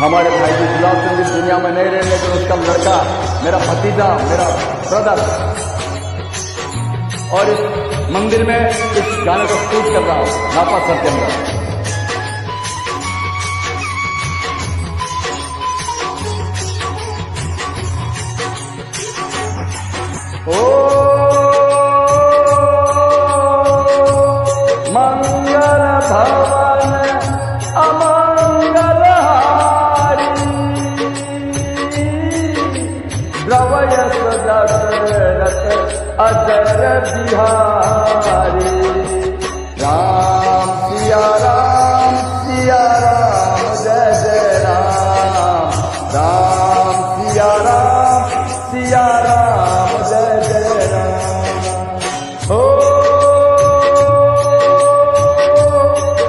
हमारे भाई जी गुलाब चंद इस दुनिया में नहीं रहे, लेकिन उसका लड़का, मेरा भतीजा, मेरा ब्रदर, और इस मंदिर में इस गाने को शूट कर रहा हूं नापा सर के अंदर। ओ मंगल भवन अमंगल हारी, द्रवय दशरथ अजर बिहारी। राम सिया राम जय जय राम, राम सिया राम जय जय राम।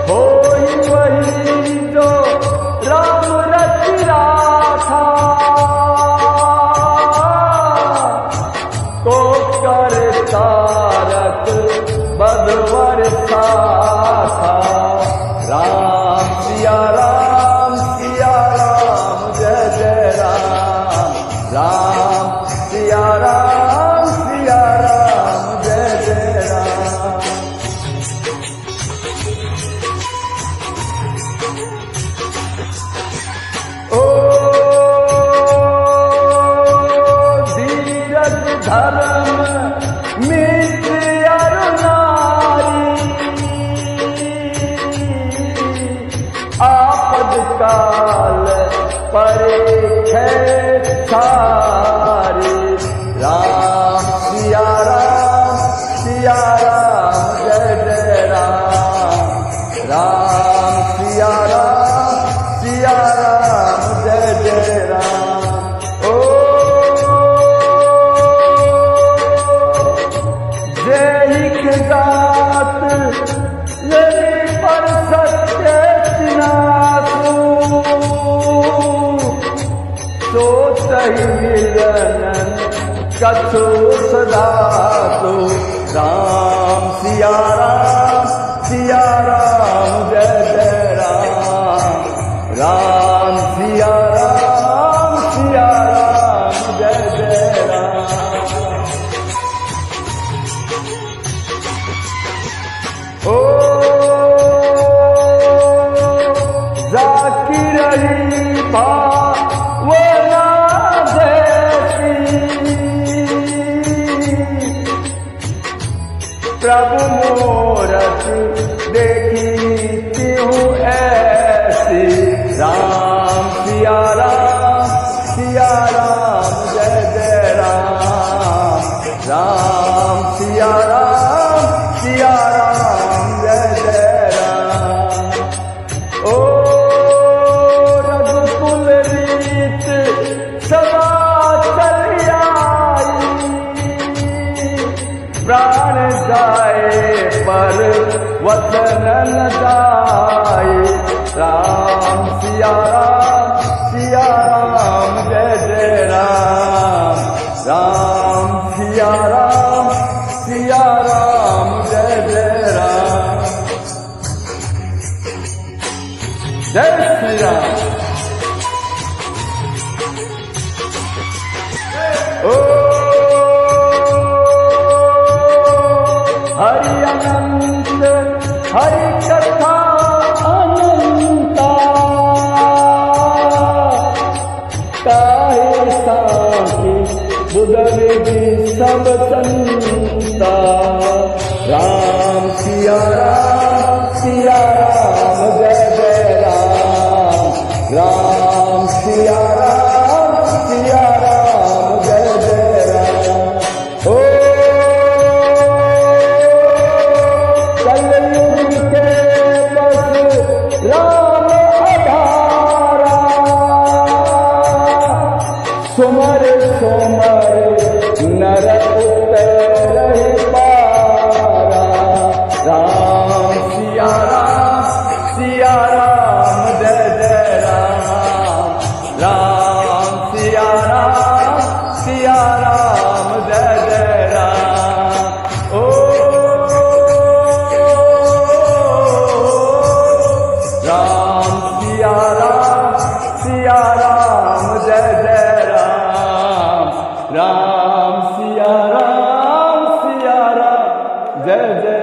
होई वही जो राम रचिया था, को कर तारक बधवर सा था। राम सिया राम जय जय राम, राम सिया राम जय जय राम। ओ धीरज धर्म मित्र अरु नारी, आपद काल परीक्षे सारी। राम सिया राम जय जय राम, राम सिया राम जय जय राम। ओ जय हिक जात यदि पर सत्य चिनासु, तो सही मिलन कछु सदासु। राम सिया राम जय जय राम, राम सिया राम जय जय राम। ओ जाकिर रही भावना जैसी, प्रभु मूरत देखी हूँ ऐसी। राम सिया राम जय जय राम, राम सिया राम जय जय राम। ओ रघुकुल रीत सदा चली आई, प्राण जाए पर वचन न जाए। राम सिया राम जय जय राम, राम सिया राम जय जय राम। जय श्री राम। ओ हरि अनंत हरि कथा अनंता, काहे साकी बुध विधि सब संता। राम सिया राम जय जय राम, राम सिया राम जय जय राम। ओ कलयुग के बस राम आधारा, सुमर नर राम जय जय राम, राम सिया राम, जय जय